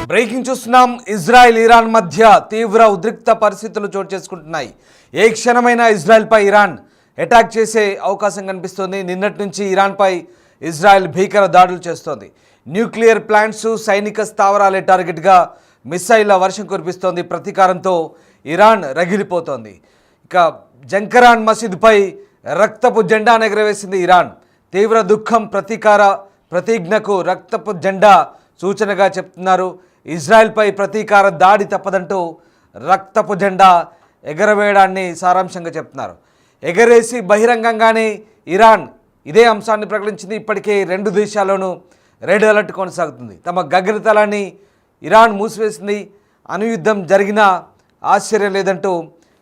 Breaking చూస్తున్నాం. Israel Iran మధ్య తీవ్ర ఉద్రిక్త పరిస్థితులు చోటు చేసుకుంటున్నాయి. ఏ క్షణమైనా ఇజ్రాయెల్పై ఇరాన్ అటాక్ చేసే అవకాశం కనిపిస్తోంది. నిన్నటి నుంచి ఇరాన్పై ఇజ్రాయెల్ భీకర దాడులు చేస్తోంది. న్యూక్లియర్ ప్లాంట్స్, సైనిక స్థావరాలే టార్గెట్గా మిసైళ్ల వర్షం కురిపిస్తోంది. ప్రతీకారంతో ఇరాన్ రగిలిపోతోంది. ఇక జంకరాన్ మసీదుపై రక్తపు జెండా ఎగరవేసింది ఇరాన్. తీవ్ర దుఃఖం, ప్రతీకార ప్రతిజ్ఞకు రక్తపు జెండా సూచనగా చెప్తున్నారు. ఇజ్రాయెల్పై ప్రతీకార దాడి తప్పదంటూ రక్తపు జెండా ఎగరవేయడాన్ని సారాంశంగా చెప్తున్నారు. ఎగరేసి బహిరంగంగానే ఇరాన్ ఇదే అంశాన్ని ప్రకటించింది. ఇప్పటికే రెండు దేశాల్లోనూ రెడ్ అలర్ట్ కొనసాగుతుంది. తమ గగనతలాన్ని ఇరాన్ మూసివేసింది. అణుయుద్ధం జరిగినా ఆశ్చర్యం లేదంటూ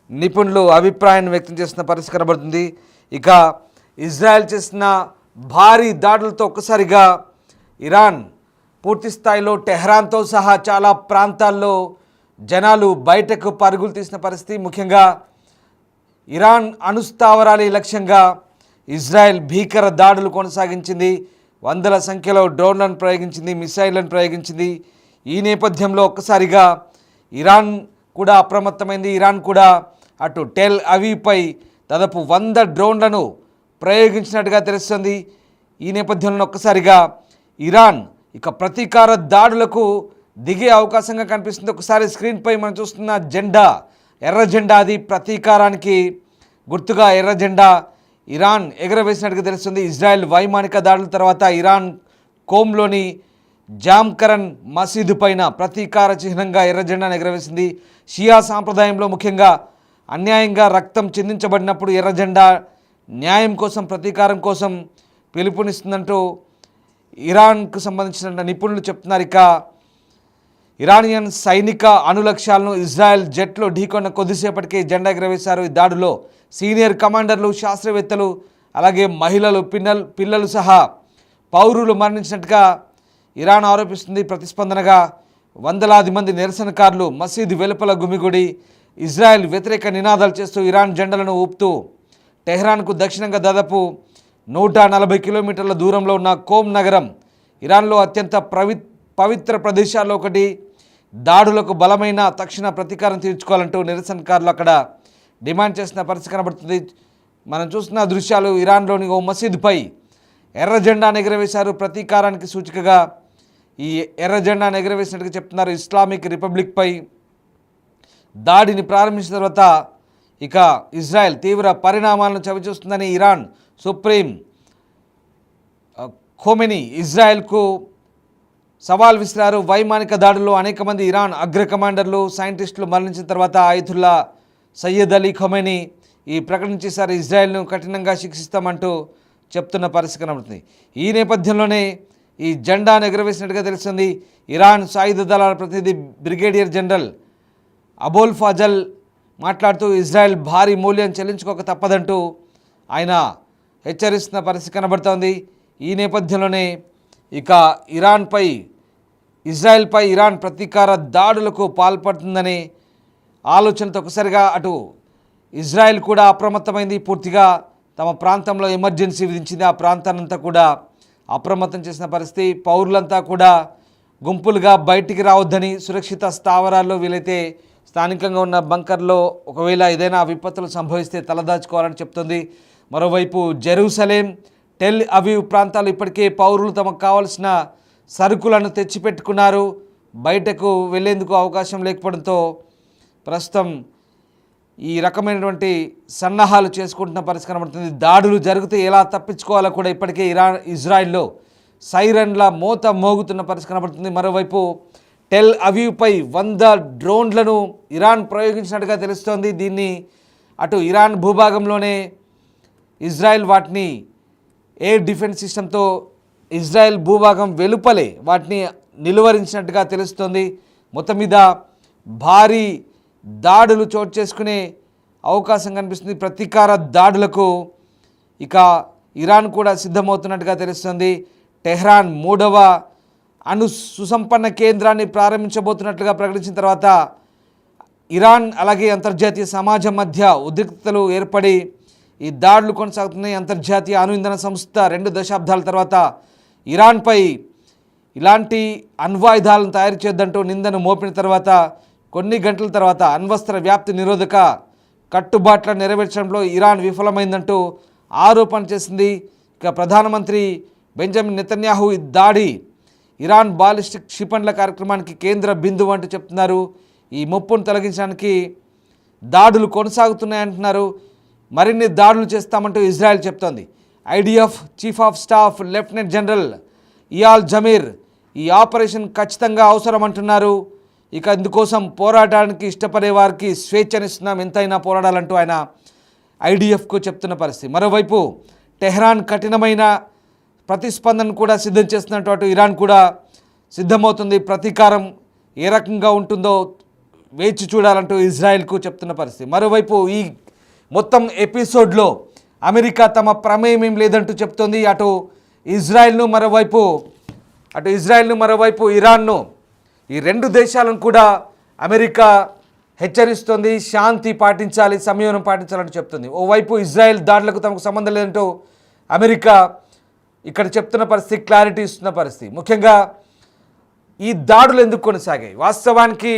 నిపుణులు అభిప్రాయాన్ని వ్యక్తం చేస్తున్న పరిస్థితి కనబడుతుంది. ఇక ఇజ్రాయెల్ చేసిన భారీ దాడులతో ఒక్కసారిగా ఇరాన్ పూర్తి స్థాయిలో టెహ్రాన్తో సహా చాలా ప్రాంతాల్లో జనాలు బయటకు పరుగులు తీసిన పరిస్థితి. ముఖ్యంగా ఇరాన్ అణుస్థావరాల లక్ష్యంగా ఇజ్రాయెల్ భీకర దాడులు కొనసాగించింది. వందల సంఖ్యలో డ్రోన్లను ప్రయోగించింది, మిసైళ్లను ప్రయోగించింది. ఈ నేపథ్యంలో ఒక్కసారిగా ఇరాన్ కూడా అప్రమత్తమైంది. ఇరాన్ కూడా అటు టెల్ అవీవ్పై దాదాపు 100 డ్రోన్లను ప్రయోగించినట్టుగా తెలుస్తుంది. ఈ నేపథ్యంలో ఒక్కసారిగా ఇరాన్ ఇక ప్రతీకార దాడులకు దిగే అవకాశంగా కనిపిస్తుంది. ఒకసారి స్క్రీన్పై మనం చూస్తున్న జెండా, ఎర్ర జెండా, అది ప్రతీకారానికి గుర్తుగా ఎర్ర జెండా ఇరాన్ ఎగరవేసినట్టుగా తెలుస్తుంది. ఇజ్రాయెల్ వైమానిక దాడుల తర్వాత ఇరాన్ కోమ్లోని జామ్కరన్ మసీదు పైన ప్రతీకార చిహ్నంగా ఎర్ర జెండాను ఎగరవేసింది. షియా సాంప్రదాయంలో ముఖ్యంగా అన్యాయంగా రక్తం చిందించబడినప్పుడు ఎర్ర జెండా న్యాయం కోసం, ప్రతీకారం కోసం పిలుపునిస్తుందంటూ ఇరాన్కు సంబంధించిన నిపుణులు చెప్తున్నారు. ఇక ఇరానియన్ సైనిక అణులక్ష్యాలను ఇజ్రాయెల్ జెట్లో ఢీకొన్న కొద్దిసేపటికే జెండా ఎగరవేశారు. ఈ దాడిలో సీనియర్ కమాండర్లు, శాస్త్రవేత్తలు, అలాగే మహిళలు, పిల్లలు సహా పౌరులు మరణించినట్టుగా ఇరాన్ ఆరోపిస్తుంది. ప్రతిస్పందనగా వందలాది మంది నిరసనకారులు మసీదు వెలుపల గుమిగూడి ఇజ్రాయెల్ వ్యతిరేక నినాదాలు చేస్తూ ఇరాన్ జెండాలను ఊపుతూ టెహ్రాన్కు దక్షిణంగా దాదాపు 140 కిలోమీటర్ల దూరంలో ఉన్న కోమ్ నగరం ఇరాన్లో అత్యంత పవిత్ర ప్రదేశాల్లో ఒకటి. దాడులకు బలమైన తక్షణ ప్రతీకారం తీర్చుకోవాలంటూ నిరసనకారులు అక్కడ డిమాండ్ చేసిన పరిస్థితి కనబడుతుంది. మనం చూస్తున్న దృశ్యాలు ఇరాన్లోని ఓ మసీదుపై ఎర్ర జెండాను ఎగరవేశారు. ప్రతీకారానికి సూచికగా ఈ ఎర్ర జెండాను ఎగరవేసినట్టుగా చెప్తున్నారు. ఇస్లామిక్ రిపబ్లిక్పై దాడిని ప్రారంభించిన తర్వాత ఇక ఇజ్రాయెల్ తీవ్ర పరిణామాలను చవిచూస్తుందని ఇరాన్ సుప్రీం ఖొమెనీ ఇజ్రాయెల్కు సవాల్ విసిరారు. వైమానిక దాడుల్లో అనేక మంది ఇరాన్ అగ్ర కమాండర్లు, సైంటిస్టులు మరణించిన తర్వాత ఆయుతుల్లా సయ్యద్ అలీ ఖొమెనీ ఈ ప్రకటన చేశారు. ఇజ్రాయెల్ను కఠినంగా శిక్షిస్తామంటూ చెప్తున్న పరిస్థితి కనబడుతుంది. ఈ నేపథ్యంలోనే ఈ జెండాను ఎగురవేసినట్టుగా తెలుస్తుంది. ఇరాన్ సాయుధ దళాల ప్రతినిధి బ్రిగేడియర్ జనరల్ అబోల్ ఫజల్ మాట్లాడుతూ ఇజ్రాయెల్ భారీ మూల్యం చెల్లించుకోక తప్పదంటూ ఆయన హెచ్చరిస్తున్న పరిస్థితి కనబడుతోంది. ఈ నేపథ్యంలోనే ఇక ఇజ్రాయెల్పై ఇరాన్ ప్రతీకార దాడులకు పాల్పడుతుందనే ఆలోచనతో ఒకసారిగా అటు ఇజ్రాయెల్ కూడా అప్రమత్తమైంది. పూర్తిగా తమ ప్రాంతంలో ఎమర్జెన్సీ విధించింది. ఆ ప్రాంతాన్నంతా కూడా అప్రమత్తం చేసిన పరిస్థితి. పౌరులంతా కూడా గుంపులుగా బయటికి రావద్దని, సురక్షిత స్థావరాల్లో వీలైతే స్థానికంగా ఉన్న బంకర్లో ఒకవేళ ఏదైనా విపత్తులు సంభవిస్తే తలదాచుకోవాలని చెప్తుంది. మరోవైపు జెరూసలేం, టెల్ అవీవ్ ప్రాంతాలు ఇప్పటికే పౌరులు తమకు కావాల్సిన సరుకులను తెచ్చిపెట్టుకున్నారు. బయటకు వెళ్లేందుకు అవకాశం లేకపోవడంతో ప్రస్తుతం ఈ రకమైనటువంటి సన్నాహాలు చేసుకుంటున్న పరిస్థితి కనబడుతుంది. దాడులు జరిగితే ఎలా తప్పించుకోవాలో కూడా ఇప్పటికే ఇజ్రాయెల్లో సైరన్ల మోత మోగుతున్న పరిస్థితి కనబడుతుంది. మరోవైపు టెల్ అవీవ్పై 100 డ్రోన్లను ఇరాన్ ప్రయోగించినట్టుగా తెలుస్తోంది. దీన్ని అటు ఇరాన్ భూభాగంలోనే ఇజ్రాయెల్ వాటిని ఎయిర్ డిఫెన్స్ సిస్టంతో ఇజ్రాయెల్ భూభాగం వెలుపలే వాటిని నిలువరించినట్టుగా తెలుస్తోంది. మొత్తం మీద భారీ దాడులు చోటు చేసుకునే అవకాశం కనిపిస్తుంది. ప్రతీకార దాడులకు ఇక ఇరాన్ కూడా సిద్ధమవుతున్నట్టుగా తెలుస్తుంది. టెహ్రాన్ 3వ అణు సుసంపన్న కేంద్రాన్ని ప్రారంభించబోతున్నట్లుగా ప్రకటించిన తర్వాత ఇరాన్ అలాగే అంతర్జాతీయ సమాజం మధ్య ఉద్రిక్తతలు ఏర్పడి ఈ దాడులు కొనసాగుతున్నాయి. అంతర్జాతీయ అణు ఇంధన సంస్థ 2 దశాబ్దాల తర్వాత ఇరాన్పై ఇలాంటి అణ్వాయుధాలను తయారు చేద్దంటూ నిందను మోపిన తర్వాత కొన్ని గంటల తర్వాత అణ్వస్త్ర వ్యాప్తి నిరోధక కట్టుబాట్లను నెరవేర్చడంలో ఇరాన్ విఫలమైందంటూ ఆరోపణ చేసింది. ఇక ప్రధానమంత్రి బెంజమిన్ నెతన్యాహు ఈ దాడి ఇరాన్ బాలిస్టిక్ క్షిపణుల కార్యక్రమానికి కేంద్ర బిందువు అంటూ చెప్తున్నారు. ఈ ముప్పును తొలగించడానికి దాడులు కొనసాగుతున్నాయంటున్నారు. మరిన్ని దాడులు చేస్తామంటూ ఇజ్రాయెల్ చెప్తోంది. IDF chief of staff lieutenant general Eyal Zamir ఈ ఆపరేషన్ ఖచ్చితంగా అవసరం అంటున్నారు. ఇక ఇందుకోసం పోరాటానికి ఇష్టపడే వారికి స్వేచ్ఛనిస్తున్నాం, ఎంతైనా పోరాడాలంటూ ఆయన ఐడిఎఫ్కు చెప్తున్న పరిస్థితి. మరోవైపు టెహ్రాన్ కఠినమైన ప్రతిస్పందన కూడా సిద్ధం చేస్తున్నట్టు ఇరాన్ కూడా సిద్ధమవుతుంది. ప్రతీకారం ఏ రకంగా ఉంటుందో వేచి చూడాలంటూ ఇజ్రాయెల్కు చెప్తున్న పరిస్థితి. మరోవైపు ఈ మొత్తం ఎపిసోడ్లో అమెరికా తమ ప్రమేయం ఏం లేదంటూ చెప్తోంది. అటు ఇజ్రాయెల్ను మరోవైపు ఇరాన్ను, ఈ రెండు దేశాలను కూడా అమెరికా హెచ్చరిస్తోంది. శాంతి పాటించాలి, సంయమనం పాటించాలంటూ చెప్తుంది. ఓవైపు ఇజ్రాయెల్ దాడులకు తమకు సంబంధం లేదంటూ అమెరికా ఇక్కడ చెప్తున్న పరిస్థితి, క్లారిటీ ఇస్తున్న పరిస్థితి. ముఖ్యంగా ఈ దాడులు ఎందుకు కొనసాగాయి? వాస్తవానికి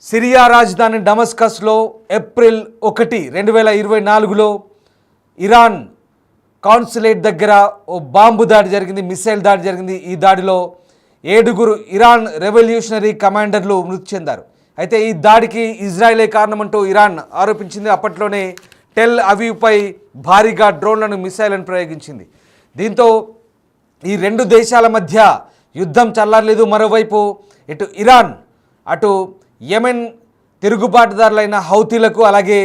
సిరియా రాజధాని డమస్కస్లో ఏప్రిల్ 1, 2024లో ఇరాన్ కాన్సులేట్ దగ్గర ఓ బాంబు దాడి జరిగింది, మిసైల్ దాడి జరిగింది. ఈ దాడిలో 7 ఇరాన్ రెవల్యూషనరీ కమాండర్లు మృతి చెందారు. అయితే ఈ దాడికి ఇజ్రాయెలే కారణమంటూ ఇరాన్ ఆరోపించింది. అప్పట్లోనే టెల్ అవీవ్పై భారీగా డ్రోన్లను, మిసైళ్లను ప్రయోగించింది. దీంతో ఈ రెండు దేశాల మధ్య యుద్ధం చల్లారలేదు. మరోవైపు ఇటు ఇరాన్, అటు యెమెన్ తిరుగుబాటుదారులైన హౌతీలకు, అలాగే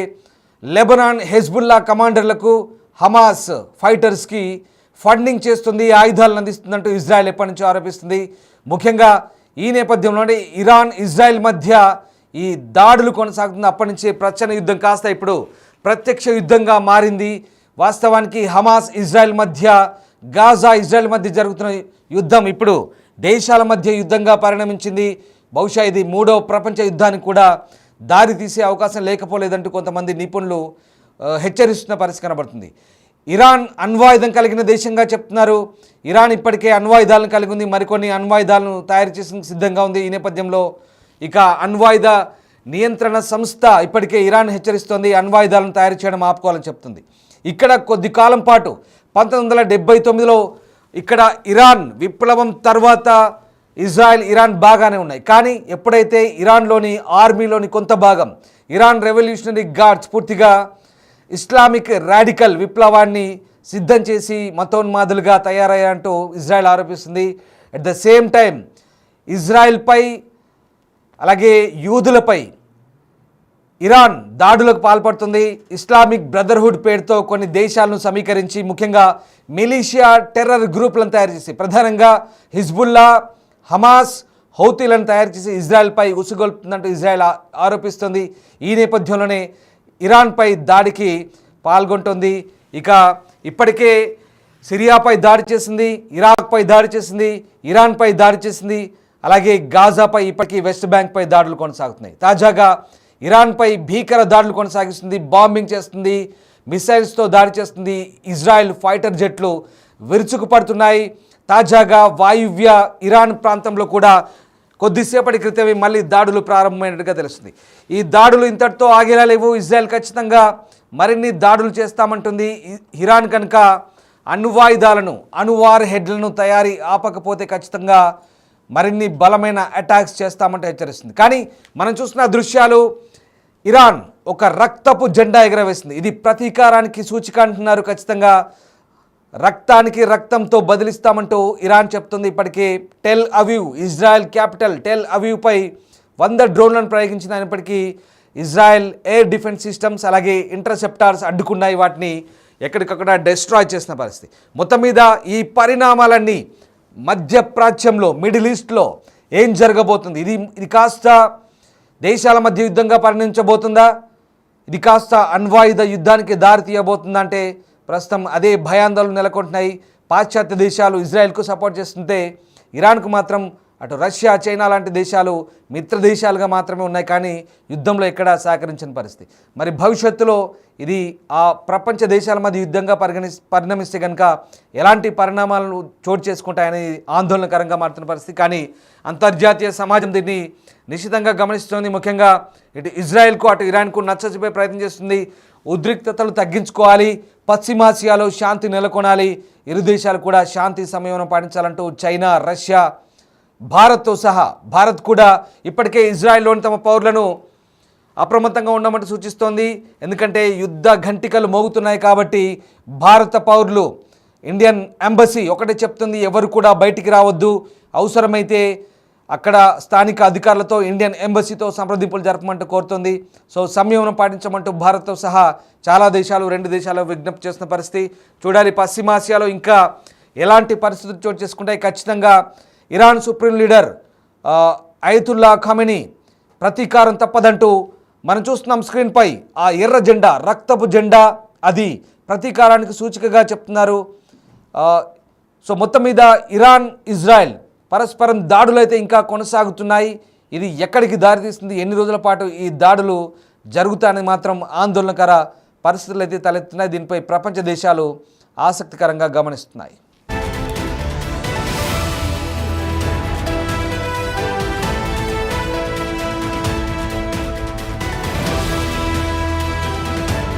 లెబనాన్ హెజ్బుల్లా కమాండర్లకు, హమాస్ ఫైటర్స్కి ఫండింగ్ చేస్తుంది, ఆయుధాలను అందిస్తుందంటూ ఇజ్రాయెల్ ఎప్పటి నుంచో ఆరోపిస్తుంది. ముఖ్యంగా ఈ నేపథ్యంలోనే ఇరాన్, ఇజ్రాయెల్ మధ్య ఈ దాడులు కొనసాగుతుంది. అప్పటి నుంచే ప్రచ్ఛన్న యుద్ధం కాస్త ఇప్పుడు ప్రత్యక్ష యుద్ధంగా మారింది. వాస్తవానికి హమాస్ ఇజ్రాయెల్ మధ్య, గాజా ఇజ్రాయెల్ మధ్య జరుగుతున్న యుద్ధం ఇప్పుడు దేశాల మధ్య యుద్ధంగా పరిణమించింది. బహుశా ఇది 3వ ప్రపంచ యుద్ధానికి కూడా దారి తీసే అవకాశం లేకపోలేదంటూ కొంతమంది నిపుణులు హెచ్చరిస్తున్న పరిస్థితి కనబడుతుంది. ఇరాన్ అణ్వాయుధం కలిగిన దేశంగా చెప్తున్నారు. ఇరాన్ ఇప్పటికే అణ్వాయుధాలను కలిగి ఉంది, మరికొన్ని అణ్వాయుధాలను తయారు చేసిన సిద్ధంగా ఉంది. ఈ నేపథ్యంలో ఇక అణ్వాయుధ నియంత్రణ సంస్థ ఇప్పటికే ఇరాన్ హెచ్చరిస్తోంది, అణ్వాయుధాలను తయారు చేయడం ఆపుకోవాలని చెప్తుంది. ఇక్కడ కొద్ది కాలం పాటు 1979లో ఇక్కడ ఇరాన్ విప్లవం తర్వాత ఇజ్రాయెల్, ఇరాన్ బాగానే ఉన్నాయి. కానీ ఎప్పుడైతే ఇరాన్లోని ఆర్మీలోని కొంత భాగం, ఇరాన్ రెవల్యూషనరీ గార్డ్స్ పూర్తిగా ఇస్లామిక్ రాడికల్ విప్లవాన్ని సిద్ధం చేసి మతోన్మాదులుగా తయారయ్యారంటూ ఇజ్రాయెల్ ఆరోపిస్తుంది. అట్ ద సేమ్ టైం ఇజ్రాయెల్పై అలాగే యూదులపై ఇరాన్ దాడులకు పాల్పడుతుంది. ఇస్లామిక్ బ్రదర్హుడ్ పేరుతో కొన్ని దేశాలను సమీకరించి ముఖ్యంగా మిలీషియా టెర్రర్ గ్రూపులను తయారు చేసి, ప్రధానంగా హిజ్బుల్లా, హమాస్, హౌతీలను తయారు చేసి ఇజ్రాయెల్పై ఉసుగొల్పుతుందంటూ ఇజ్రాయెల్ ఆరోపిస్తుంది. ఈ నేపథ్యంలోనే ఇరాన్పై దాడికి పాల్గొంటుంది. ఇక ఇప్పటికే సిరియాపై దాడి చేసింది, ఇరాక్పై దాడి చేసింది, ఇరాన్పై దాడి చేసింది, అలాగే గాజాపై, ఇప్పటికీ వెస్ట్ బ్యాంక్పై దాడులు కొనసాగుతున్నాయి. తాజాగా ఇరాన్పై భీకర దాడులు కొనసాగిస్తుంది, బాంబింగ్ చేస్తుంది, మిసైల్స్తో దాడి చేస్తుంది. ఇజ్రాయెల్ ఫైటర్ జెట్లు విరుచుకుపడుతున్నాయి. తాజాగా వాయువ్య ఇరాన్ ప్రాంతంలో కూడా కొద్దిసేపటి క్రితమే మళ్ళీ దాడులు ప్రారంభమైనట్టుగా తెలుస్తుంది. ఈ దాడులు ఇంతటితో ఆగేలా లేవు. ఇజ్రాయెల్ ఖచ్చితంగా మరిన్ని దాడులు చేస్తామంటుంది. ఇరాన్ కనుక అణ్వాయుధాలను, అణువార్ హెడ్లను తయారీ ఆపకపోతే ఖచ్చితంగా మరిన్ని బలమైన అటాక్స్ చేస్తామంటూ హెచ్చరిస్తుంది. కానీ మనం చూస్తున్న దృశ్యాలు, ఇరాన్ ఒక రక్తపు జెండా ఎగరవేసింది. ఇది ప్రతీకారానికి సూచిక అంటున్నారు. ఖచ్చితంగా రక్తానికి రక్తంతో బదిలిస్తామంటూ ఇరాన్ చెప్తుంది. ఇప్పటికే టెల్ అవీవ్, ఇజ్రాయెల్ క్యాపిటల్ టెల్ అవీవ్పై 100 డ్రోన్లను ప్రయోగించిన అయినప్పటికీ ఇజ్రాయెల్ ఎయిర్ డిఫెన్స్ సిస్టమ్స్ అలాగే ఇంటర్సెప్టార్స్ అడ్డుకున్నాయి. వాటిని ఎక్కడికక్కడ డెస్ట్రాయ్ చేసిన పరిస్థితి. మొత్తం మీద ఈ పరిణామాలన్నీ మధ్యప్రాచ్యంలో, మిడిల్ ఈస్ట్లో ఏం జరగబోతుంది? ఇది కాస్త దేశాల మధ్య యుద్ధంగా పరిణమించబోతుందా? ఇది కాస్త అణ్వాయుధ యుద్ధానికి దారి తీయబోతుందా అంటే ప్రస్తుతం అదే భయాందోళనలు నెలకొంటున్నాయి. పాశ్చాత్య దేశాలు ఇజ్రాయెల్కు సపోర్ట్ చేస్తుంటే ఇరాన్కు మాత్రం అటు రష్యా, చైనా లాంటి దేశాలు మిత్ర దేశాలుగా మాత్రమే ఉన్నాయి, కానీ యుద్ధంలో ఎక్కడా సహకరించిన పరిస్థితి. మరి భవిష్యత్తులో ఇది ఆ ప్రపంచ దేశాల మధ్య యుద్ధంగా పరిణమిస్తే కనుక ఎలాంటి పరిణామాలను చోటు చేసుకుంటాయని ఆందోళనకరంగా మారుతున్న పరిస్థితి. కానీ అంతర్జాతీయ సమాజం దీన్ని నిశ్చితంగా గమనిస్తోంది. ముఖ్యంగా ఇటు ఇజ్రాయెల్కు అటు ఇరాన్కు నచ్చజెప్పే ప్రయత్నం చేస్తుంది. ఉద్రిక్తతలు తగ్గించుకోవాలి, పశ్చిమాసియాలో శాంతి నెలకొనాలి, ఇరు దేశాలు కూడా శాంతి సంయమనం పాటించాలంటూ చైనా, రష్యా, భారత్తో సహా భారత్ కూడా ఇప్పటికే ఇజ్రాయెల్లోని తమ పౌరులను అప్రమత్తంగా ఉండమంటూ సూచిస్తోంది. ఎందుకంటే యుద్ధ ఘంటికలు మోగుతున్నాయి కాబట్టి భారత పౌరులు, ఇండియన్ ఎంబసీ ఒకటే చెప్తుంది, ఎవరు కూడా బయటికి రావద్దు, అవసరమైతే అక్కడ స్థానిక అధికారులతో, ఇండియన్ ఎంబసీతో సంప్రదింపులు జరపమంటూ కోరుతుంది. సో సంయమనం పాటించమంటూ భారత్తో సహా చాలా దేశాలు, 2 దేశాలు విజ్ఞప్తి చేస్తున్న పరిస్థితి. చూడాలి పశ్చిమాసియాలో ఇంకా ఎలాంటి పరిస్థితులు చోటు చేసుకుంటాయి. ఖచ్చితంగా ఇరాన్ సుప్రీం లీడర్ అయతుల్లా ఖమెనీ ప్రతీకారం తప్పదంటూ మనం చూస్తున్నాం స్క్రీన్పై. ఆ ఎర్ర జెండా, రక్తపు జెండా, అది ప్రతీకారానికి సూచికగా చెప్తున్నారు. సో మొత్తం మీద ఇరాన్, ఇజ్రాయెల్ పరస్పరం దాడులు అయితే ఇంకా కొనసాగుతున్నాయి. ఇది ఎక్కడికి దారితీస్తుంది, ఎన్ని రోజుల పాటు ఈ దాడులు జరుగుతాయని మాత్రం ఆందోళనకర పరిస్థితులు అయితే తలెత్తున్నాయి. దీనిపై ప్రపంచ దేశాలు ఆసక్తికరంగా గమనిస్తున్నాయి.